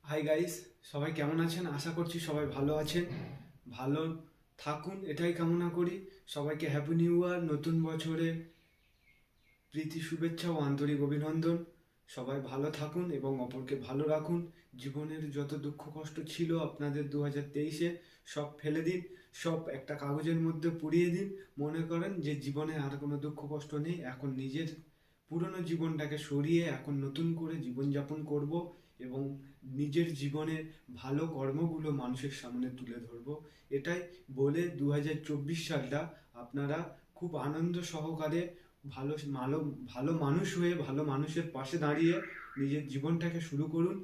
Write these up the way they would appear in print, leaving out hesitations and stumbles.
Hi guys, সবাই কেমন আছেন? আশা করছি সবাই ভালো আছেন, ভালো থাকুন এটাই কামনা করি। সবাইকে হ্যাপি নিউ ইয়ার, নতুন বছরে প্রীতি শুভেচ্ছা ও আন্তরিক অভিনন্দন। সবাই ভালো থাকুন এবং অপরকে ভালো রাখুন। জীবনের যত দুঃখ কষ্ট ছিল আপনাদের 2023-এ সব ফেলে দিন, সব একটা কাগজের মধ্যে পুড়িয়ে দিন। মনে করেন যে জীবনে আর কোনো দুঃখ কষ্ট নেই। এখন নিজের পুরনো জীবনটাকে সরিয়ে এখন নতুন করে জীবনযাপন করব এবং নিজের জীবনের ভালো কর্মগুলো মানুষের সামনে তুলে ধরবো। এটাই বলে 2024 সালটা আপনারা খুব আনন্দ সহকারে ভালো ভালো ভালো মানুষ হয়ে ভালো মানুষের পাশে দাঁড়িয়ে নিজের জীবনটাকে শুরু করুন।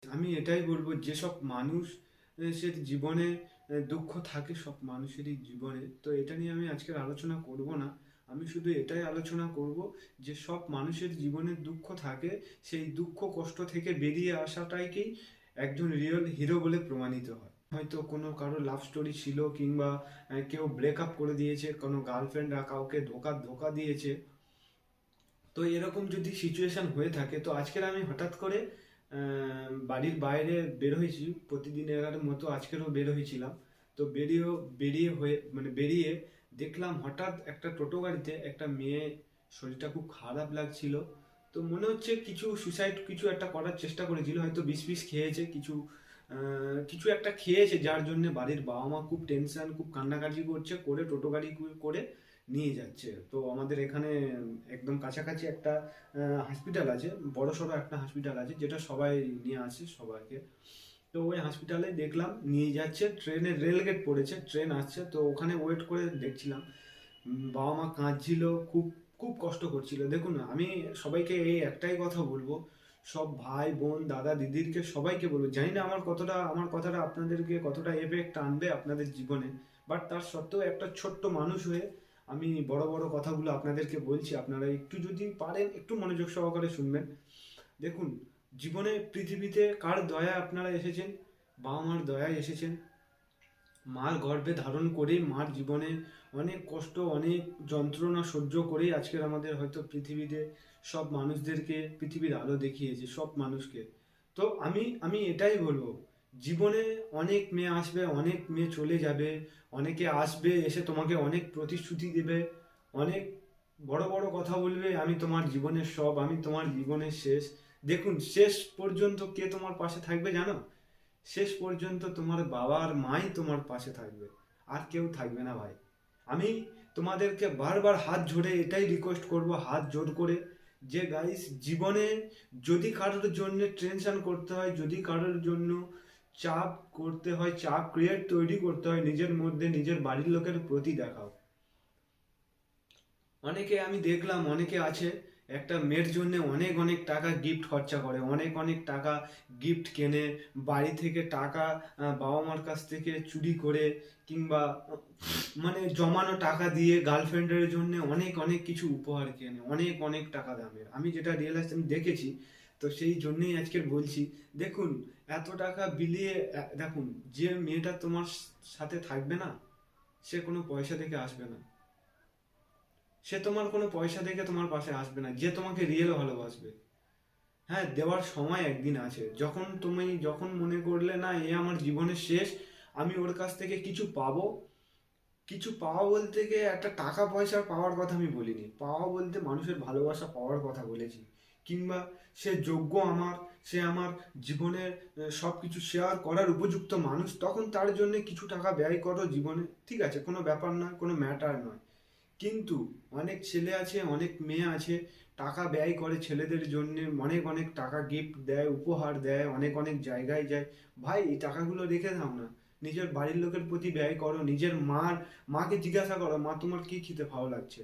আমি এটাই বলবো, যেসব মানুষের জীবনে দুঃখ থাকে, সব মানুষেরই জীবনে, তো এটা নিয়ে আমি আজকের আলোচনা করব না। আমি শুধু এটাই আলোচনা করব যে সব মানুষের জীবনে দুঃখ থাকে, সেই দুঃখ কষ্ট থেকে বেরিয়ে আসাটাকেই একজন রিয়েল হিরো বলে প্রমাণিত হয়। হয়তো কোনো কারো লাভ স্টোরি ছিল, কিংবা কেউ ব্রেকআপ করে দিয়েছে, কোনো গার্লফ্রেন্ড কাউকে ধোকা দিয়েছে। তো এরকম যদি সিচুয়েশন হয়ে থাকে, তো আজকের আমি হঠাৎ করে বাড়ির বাইরে বের হয়েছি, প্রতিদিনের মতো আজকেরও বের হয়েছিলাম। তো বেরিয়ে দেখলাম হঠাৎ একটা টোটো গাড়িতে একটা মেয়ে, শরীরটা খুব খারাপ লাগছিল। তো মনে হচ্ছে কিছু সুসাইড কিছু একটা করার চেষ্টা করেছিল, হয়তো বিষ খেয়েছে, কিছু একটা খেয়েছে, যার জন্য বাড়ির বাবা মা খুব টেনশন, খুব কান্নাকাটি করে টোটো গাড়ি করে নিয়ে যাচ্ছে। তো আমাদের এখানে একদম কাছাকাছি একটা হসপিটাল আছে, বড় সড়ো একটা হসপিটাল আছে, যেটা সবাই নিয়ে আসে সবাইকে। তো ওই হসপিটালে দেখলাম নিয়ে যাচ্ছে, ট্রেনের রেল গেট পড়েছে, ট্রেন আসছে, তো ওখানে ওয়েট করে দেখছিলাম। বাবা মা কাঁদছিল, খুব খুব কষ্ট করছিল। দেখুন, আমি সবাইকে এই একটাই কথা বলবো, সব ভাই বোন দাদা দিদিরকে সবাইকে বলবো, জানি না আমার কথাটা আপনাদেরকে কতটা এফেক্ট আনবে আপনাদের জীবনে, বাট তার সত্ত্বেও একটা ছোট্ট মানুষ হয়ে আমি বড় বড় কথাগুলো আপনাদেরকে বলছি। আপনারা একটু যদি পারেন একটু মনোযোগ সহকারে শুনবেন। দেখুন, জীবনে পৃথিবীতে কার দয়া আপনারা এসেছেন? বাবা মার দয়ায় এসেছেন। মার গর্ভে ধারণ করেই, মার জীবনে অনেক কষ্ট, অনেক যন্ত্রণা সহ্য করেই আজকের আমাদের হয়তো পৃথিবীতে সব মানুষদেরকে পৃথিবীর আলো দেখিয়েছে, সব মানুষকে। তো আমি এটাই বলবো, জীবনে অনেক মেয়ে আসবে, অনেক মেয়ে চলে যাবে, অনেকে আসবে এসে তোমাকে অনেক প্রতিশ্রুতি দেবে, অনেক বড় বড় কথা বলবে, আমি তোমার জীবনের সব, আমি তোমার জীবনের শেষ। দেখুন, শেষ পর্যন্ত কে তোমার পাশে থাকবে জানো? শেষ পর্যন্ত তোমার বাবা আর মাই তোমার পাশে থাকবে, আর কেউ থাকবে না ভাই। আমি তোমাদেরকে বারবার হাত জোড়ে এটাই রিকোয়েস্ট করব, হাত জোর করে, যে গাইস, জীবনে যদি কারোর জন্য টেনশন করতে হয়, যদি কারোর জন্য চাপ করতে হয়, চাপ তৈরি করতে হয় নিজের মধ্যে, নিজের বাড়ির লোকের প্রতি দেখাও। অনেকে আমি দেখলাম, অনেকে আছে একটা মেয়ের জন্য অনেক অনেক টাকা গিফট খরচা করে, অনেক অনেক টাকা গিফট কেনে, বাড়ি থেকে টাকা বাবা মার কাছ থেকে চুরি করে, কিংবা মানে জমানো টাকা দিয়ে গার্লফ্রেন্ডের জন্য অনেক অনেক কিছু উপহার কেনে, অনেক অনেক টাকা দামের। আমি যেটা রিয়েলাইজ আমি দেখেছি, তো সেই জন্যই আজকের বলছি। দেখুন, এত টাকা বিলিয়ে দেখুন, যে মেয়েটা তোমার সাথে থাকবে না, সে কোনো পয়সা থেকে আসবে না, সে তোমার কোনো পয়সা দেখে তোমার পাশে আসবে না। যে তোমাকে রিয়েল ভালোবাসবে, হ্যাঁ, দেওয়ার সময় একদিন আছে, যখন মনে করলে না এ আমার জীবনের শেষ, আমি ওর কাছ থেকে কিছু পাবো। কিছু পাওয়া বলতে গিয়ে একটা টাকা পয়সা পাওয়ার কথা আমি বলিনি, পাওয়া বলতে মানুষের ভালোবাসা পাওয়ার কথা বলেছি। কিংবা সে যোগ্য আমার, সে আমার জীবনের সব কিছু শেয়ার করার উপযুক্ত মানুষ, তখন তার জন্য কিছু টাকা ব্যয় করো জীবনে, ঠিক আছে, কোনো ব্যাপার নয়, কোনো ম্যাটার নয়। কিন্তু অনেক ছেলে আছে, অনেক মেয়ে আছে, টাকা ব্যয় করে ছেলেদের জন্য, অনেক অনেক টাকা গিফট দেয়, উপহার দেয়, অনেক অনেক জায়গায় যায়। ভাই, এই টাকাগুলো রেখে দাও না, নিজের বাড়ির লোকের প্রতি ব্যয় করো। নিজের মাকে জিজ্ঞাসা করো, মা তোমার কি খেতে ভালো লাগছে,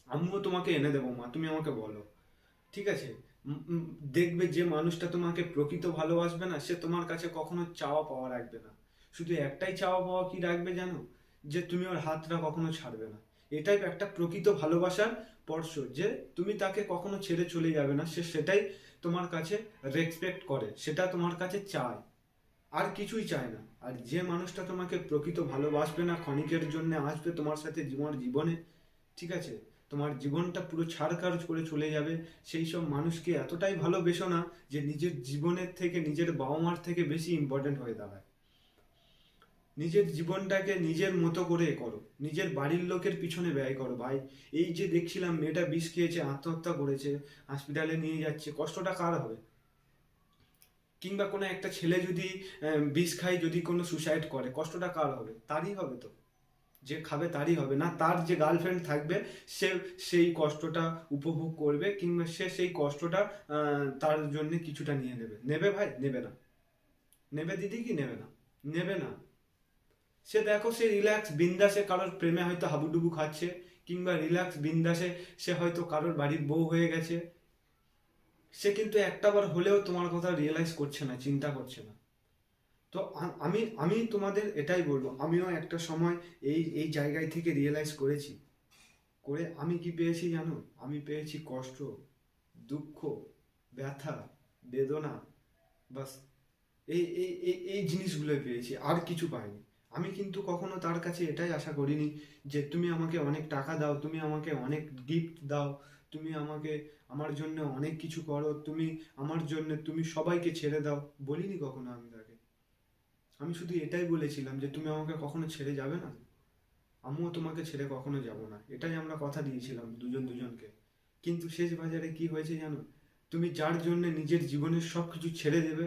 আমিও তোমাকে এনে দেবো, মা তুমি আমাকে বলো, ঠিক আছে? উম, উম, দেখবে যে মানুষটা তোমাকে প্রকৃত ভালোবাসবে না, সে তোমার কাছে কখনো চাওয়া পাওয়া রাখবে না। শুধু একটাই চাওয়া পাওয়া কি রাখবে জানো? যে তুমি ওর হাতটা কখনো ছাড়বে না। এটাই একটা প্রকৃত ভালোবাসার স্পর্শ, যে তুমি তাকে কখনো ছেড়ে চলে যাবে না, সে সেটাই তোমার কাছে রেসপেক্ট করে, সেটা তোমার কাছে চায়, আর কিছুই চায় না। আর যে মানুষটা তোমাকে প্রকৃত ভালোবাসবে না, ক্ষণিকের জন্য আসবে তোমার সাথে জীবনে, ঠিক আছে, তোমার জীবনটা পুরো ছাড়খাড় করে চলে যাবে। সেই সব মানুষকে এতটাই ভালোবেসো না যে নিজের জীবনের থেকে, নিজের বাবা মার থেকে বেশি ইম্পর্ট্যান্ট হয়ে দাঁড়ায়। নিজের জীবনটাকে নিজের মতো করে করো, নিজের বাড়ির লোকের পিছনে ব্যয় করো ভাই। এই যে দেখছিলাম মেয়েটা বিষ খেয়েছে, আত্মহত্যা করেছে, হসপিটালে নিয়ে যাচ্ছে, কষ্টটা কার হবে? কিংবা কোনো একটা ছেলে যদি বিষ খায়, যদি কোনো সুসাইড করে, কষ্টটা কার হবে? তারই হবে তো। যে খাবে তারই হবে না, তার যে গার্লফ্রেন্ড থাকবে সে সেই কষ্টটা উপভোগ করবে, কিংবা সে সেই কষ্টটা তার জন্য কিছুটা নিয়ে নেবে। নেবে ভাই? নেবে না। নেবে দিদি কি নেবে না? নেবে না। সে দেখো, সে রিল্যাক্স বিন্দাসে কারোর প্রেমে হয়তো হাবুডুবু খাচ্ছে, কিংবা রিল্যাক্স বিন্দাসে সে হয়তো কারোর বাড়ির বউ হয়ে গেছে। সে কিন্তু একটাবার হলেও তোমার কথা রিয়েলাইজ করছে না, চিন্তা করছে না। তো আমি আমি তোমাদের এটাই বলবো, আমিও একটা সময় এই এই জায়গায় থেকে রিয়েলাইজ করেছি। করে আমি কি পেয়েছি জানো? আমি পেয়েছি কষ্ট, দুঃখ, ব্যথা, বেদনা, বাস। এই জিনিসগুলো পেয়েছি, আর কিছু পাইনি। আমি কিন্তু কখনো তার কাছে এটাই আশা করিনি যে তুমি আমাকে অনেক টাকা দাও, তুমি আমাকে অনেক গিফট দাও, তুমি আমাকে, আমার জন্য অনেক কিছু করো, তুমি আমার জন্য তুমি সবাইকে ছেড়ে দাও। বলিনি কখনো আমি তাকে। আমি শুধু এটাই বলেছিলাম যে তুমি আমাকে কখনো ছেড়ে যাবে না, আমিও তোমাকে ছেড়ে কখনো যাব না। এটাই আমরা কথা দিয়েছিলাম দুজন দুজনকে। কিন্তু শেষ বাজারে কি হয়েছে জানো? তুমি যার জন্য নিজের জীবনের সব কিছু ছেড়ে দেবে,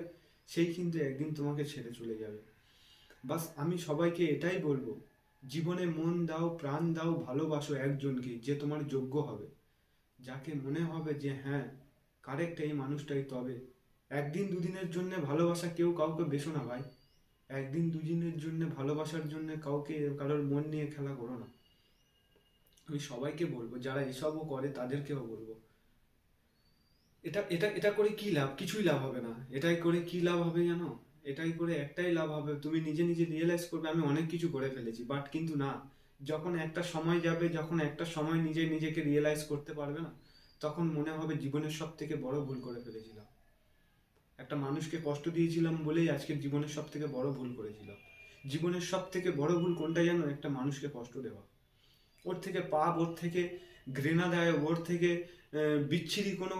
সেই কিন্তু একদিন তোমাকে ছেড়ে চলে যাবে। বাস আমি সবাইকে এটাই বলবো, জীবনে মন দাও, প্রাণ দাও, ভালোবাসো একজনকে যে তোমার যোগ্য হবে, যাকে মনে হবে যে হ্যাঁ, কারেক্ট এই মানুষটাই। তবে একদিন দুদিনের জন্য ভালোবাসা কেউ কাউকে বেশো না ভাই। একদিন দুদিনের জন্য ভালোবাসার জন্য কাউকে, কারোর মন নিয়ে খেলা করো না। আমি সবাইকে বলবো, যারা এসবও করে তাদেরকেও বলবো, এটা এটা এটা করে কি লাভ? কিছুই লাভ হবে না। এটাই করে কি লাভ হবে জানো? এটাই করে একটাই লাভ হবে, তুমি নিজে নিজে রিয়েলাইজ করবে আমি অনেক কিছু করে ফেলেছি, বাট কিন্তু না। যখন একটা সময় যাবে, যখন একটা সময় নিজে নিজেকে রিয়েলাইজ করতে পারবে না, তখন মনে হবে জীবনের সব থেকে বড় ভুল করে ফেলেছিলাম। একটা মানুষকে কষ্ট দিয়েছিলাম বলেই আজকের জীবনের সব থেকে বড় ভুল করেছিলাম। জীবনের সব থেকে বড় ভুল কোনটা জানো? একটা মানুষকে কষ্ট দেওয়া। ওর থেকে পাপ, ওর থেকে ঘৃণাদায়ক, ওর থেকে বিচ্ছিরি কোনো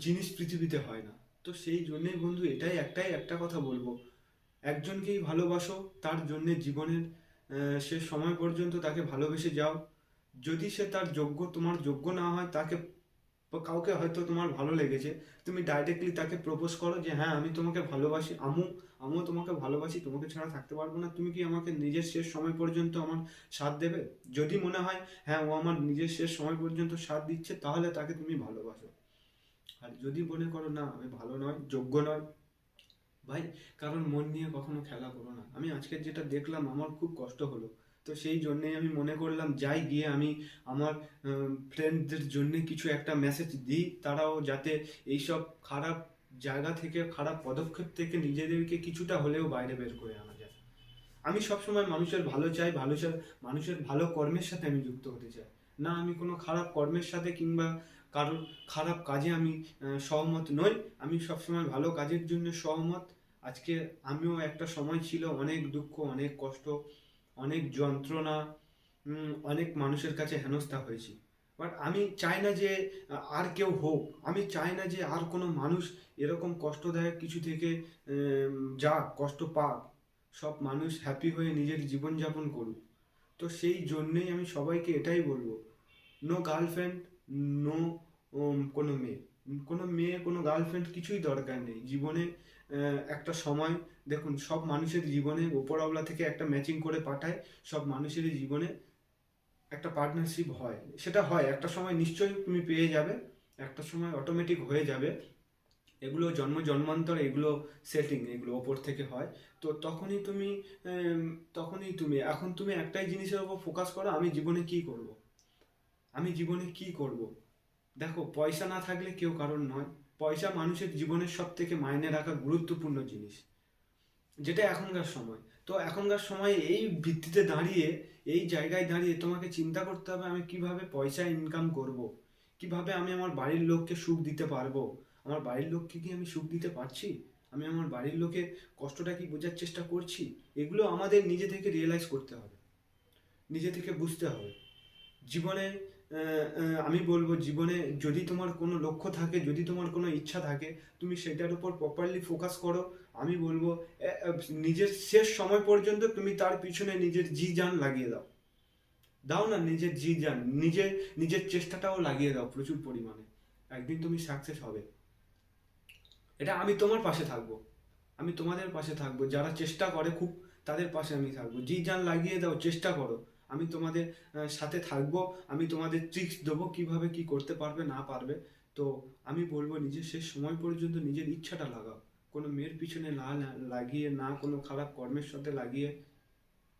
জিনিস পৃথিবীতে হয় না। তো সেই জন্যেই বন্ধু, এটাই একটাই একটা কথা বলবো, একজনকেই ভালোবাসো, তার জন্যে জীবনের শেষ সময় পর্যন্ত তাকে ভালোবেসে যাও। যদি সে তার যোগ্য, তোমার যোগ্য না হয়, তাকে, কাউকে হয়তো তোমার ভালো লেগেছে, তুমি ডাইরেক্টলি তাকে প্রপোজ করো যে হ্যাঁ আমি তোমাকে ভালোবাসি, আমিও তোমাকে ভালোবাসি, তোমাকে ছাড়া থাকতে পারবো না, তুমি কি আমাকে নিজের শেষ সময় পর্যন্ত আমার সাথ দেবে? যদি মনে হয় হ্যাঁ ও আমার নিজের শেষ সময় পর্যন্ত সাথ দিচ্ছে, তাহলে তাকে তুমি ভালোবাসো। আর যদি মনে করো না আমি ভালো নয়, যোগ্য নয়, ভাই, কারণ মন নিয়ে কখনো খেলা করো না। আমি আজকের যেটা দেখলাম আমার খুব কষ্ট হলো। তো সেই জন্যেই আমি মনে করলাম যাই গিয়ে আমি আমার ফ্রেন্ডদের জন্য কিছু একটা মেসেজ দিই, তারাও যাতে এইসব খারাপ জায়গা থেকে, খারাপ পদক্ষেপ থেকে নিজেদেরকে কিছুটা হলেও বাইরে বের করে আনা যায়। আমি সবসময় মানুষের ভালো চাই, মানুষের ভালো কর্মের সাথে আমি যুক্ত হতে চাই। না আমি কোনো খারাপ কর্মের সাথে কিংবা কারোর খারাপ কাজে আমি সহমত নই। আমি সবসময় ভালো কাজের জন্য সহমত। আজকে আমিও একটা সময় ছিল অনেক দুঃখ, অনেক কষ্ট, অনেক যন্ত্রণা, অনেক মানুষের কাছে হেনস্থা হয়েছি। বাট আমি চাই না যে আর কেউ হোক, আমি চাই না যে আর কোনো মানুষ এরকম কষ্টদায়ক কিছু থেকে যাক, কষ্ট পাক। সব মানুষ হ্যাপি হয়ে নিজের জীবনযাপন করুক। তো সেই জন্যেই আমি সবাইকে এটাই বলবো, নো গার্লফ্রেন্ড, নো কোনো মেয়ে, কোনো গার্লফ্রেন্ড কিছুই দরকার নেই জীবনে। একটা সময়, দেখুন সব মানুষের জীবনে ওপরওয়ালা থেকে একটা ম্যাচিং করে পাঠায়। সব মানুষেরই জীবনে একটা পার্টনারশিপ হয়, সেটা হয় একটা সময়, নিশ্চয়ই তুমি পেয়ে যাবে, একটা সময় অটোমেটিক হয়ে যাবে। এগুলো জন্ম জন্মান্তর, এগুলো সেটিং, এগুলো ওপর থেকে হয়। তো তখনই তুমি এখন তুমি একটাই জিনিসের উপর ফোকাস করো, আমি জীবনে কি করব, আমি জীবনে কি করব। দেখো, পয়সা না থাকলে কেউ কারণ নয়। পয়সা মানুষের জীবনের সব থেকে মাইনে রাখা গুরুত্বপূর্ণ জিনিস, যেটা এখনকার সময়। তো এখনকার সময়ে এই ভিত্তিতে দাঁড়িয়ে, এই জায়গায় দাঁড়িয়ে তোমাকে চিন্তা করতে হবে আমি কিভাবে পয়সা ইনকাম করব, কিভাবে আমি আমার বাড়ির লোককে সুখ দিতে পারবো। আমার বাড়ির লোককে কি আমি সুখ দিতে পারছি? আমি আমার বাড়ির লোকের কষ্টটা কি বোঝার চেষ্টা করছি? এগুলো আমাদের নিজে থেকে রিয়েলাইজ করতে হবে, নিজে থেকে বুঝতে হবে। জীবনে আমি বলবো জীবনে যদি তোমার কোনো লক্ষ্য থাকে, যদি তোমার কোনো ইচ্ছা থাকে, তুমি সেটার উপর প্রপারলি ফোকাস করো। আমি বলবো নিজের শেষ সময় পর্যন্ত তুমি তার পিছনে নিজের জি জান লাগিয়ে দাও। দাও না নিজের জি জান, নিজের চেষ্টাটাও লাগিয়ে দাও প্রচুর পরিমাণে। একদিন তুমি সাকসেস হবে। এটা আমি তোমার পাশে থাকবো, আমি তোমাদের পাশে থাকবো, যারা চেষ্টা করে খুব তাদের পাশে আমি থাকবো। জি জান লাগিয়ে দাও, চেষ্টা করো, আমি তোমাদের সাথে থাকবো। আমি তোমাদের ট্রিক্স দেবো কিভাবে কি করতে পারবে না পারবে। তো আমি বলবো নিজের শেষ সময় পর্যন্ত নিজের ইচ্ছাটা লাগাও, কোনো মেয়ের পিছনে না লাগিয়ে, না কোনো খারাপ কর্মের সাথে লাগিয়ে,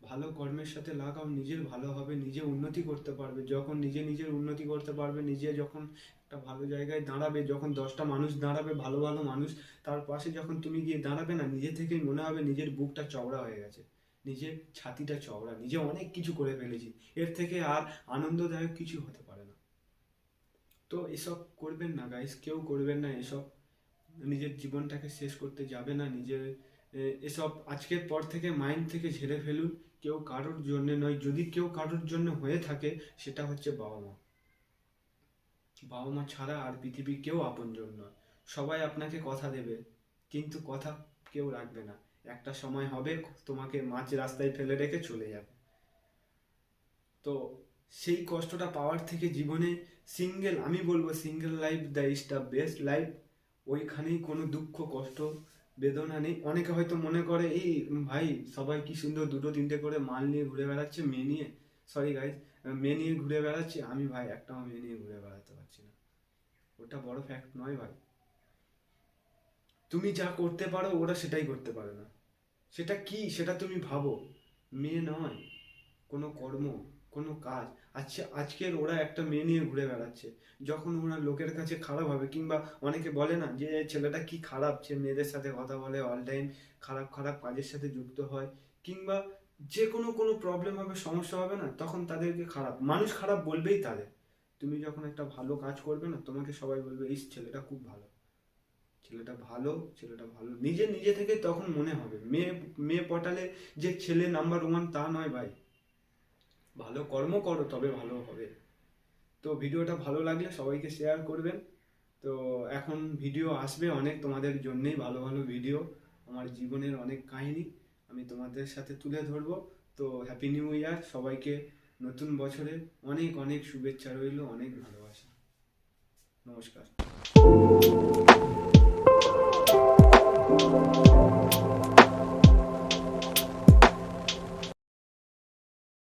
ভালো কর্মের সাথে লাগাও। নিজের ভালো হবে, নিজে উন্নতি করতে পারবে। যখন নিজের উন্নতি করতে পারবে, নিজে যখন একটা ভালো জায়গায় দাঁড়াবে, যখন 10টা মানুষ দাঁড়াবে, ভালো ভালো মানুষ তার পাশে যখন তুমি গিয়ে দাঁড়াবে না, নিজে থেকেই মনে হবে নিজের বুকটা চওড়া হয়ে গেছে, নিজের ছাতিটা চওড়া, নিজে অনেক কিছু করে ফেলেছি, এর থেকে আর আনন্দদায়ক কিছু হতে পারে না। তো এসব করবেন না গাইস, কেউ করবেন না এসব। নিজের জীবনটাকে শেষ করতে যাবে না, নিজের এসব আজকের পর থেকে মাইন্ড থেকে ঝেড়ে ফেলুন। কেউ কারোর জন্য নয়, যদি কেউ কারোর জন্য হয়ে থাকে সেটা হচ্ছে বাবা মা। বাবা মা ছাড়া আর পৃথিবীর কেউ আপনজন নয়। সবাই আপনাকে কথা দেবে, কিন্তু কথা কেউ রাখবে না। একটা সময় হবে তোমাকে মাঝ রাস্তায় ফেলে রেখে চলে যাবে। তো সেই কষ্টটা পাওয়ার থেকে জীবনে সিঙ্গেল, আমি বলবো single life the is the best life. ওইখানেই কোনো দুঃখ কষ্ট বেদনা নেই। অনেকে হয়তো মনে করে এই ভাই সবাই কি সুন্দর দুটো তিনটে করে মাল নিয়ে ঘুরে বেড়াচ্ছে, মেয়ে নিয়ে, সরি গাইজ, মেয়ে নিয়ে ঘুরে বেড়াচ্ছে। আমি ভাই একটাও মেয়ে নিয়ে ঘুরে বেড়াতে পারছি না। ওটা বড় ফ্যাক্ট নয় ভাই। তুমি যা করতে পারো ওরা সেটাই করতে পারে না। সেটা কি সেটা তুমি ভাবো। মেয়ে নয়, কোনো কর্ম, কোনো কাজ। আচ্ছা আজকের ওরা একটা মেয়ে নিয়ে ঘুরে বেড়াচ্ছে, যখন ওরা লোকের কাছে খারাপ হবে, কিংবা অনেকে বলে না যে ছেলেটা কি খারাপ, সে মেয়েদের সাথে কথা বলে অল টাইম, খারাপ খারাপ কাজের সাথে যুক্ত হয়, কিংবা যে কোনো প্রবলেম হবে, সমস্যা হবে না, তখন তাদেরকে খারাপ মানুষ খারাপ বলবেই তাদের। তুমি যখন একটা ভালো কাজ করবে না, তোমাকে সবাই বলবে এই ছেলেটা খুব ভালো, ছেলেটা ভালো, ছেলেটা ভালো। নিজে থেকে তখন মনে হবে। মেয়ে মেয়ে পটালে যে ছেলে নাম্বার ওয়ান তা নয় ভাই। ভালো কর্ম করো তবে ভালো হবে। তো ভিডিওটা ভালো লাগলে সবাইকে শেয়ার করবেন। তো এখন ভিডিও আসবে অনেক তোমাদের জন্যেই, ভালো ভালো ভিডিও, আমার জীবনের অনেক কাহিনী আমি তোমাদের সাথে তুলে ধরবো। তো হ্যাপি নিউ ইয়ার সবাইকে, নতুন বছরে অনেক অনেক শুভেচ্ছা রইল, অনেক ভালোবাসা। নমস্কার।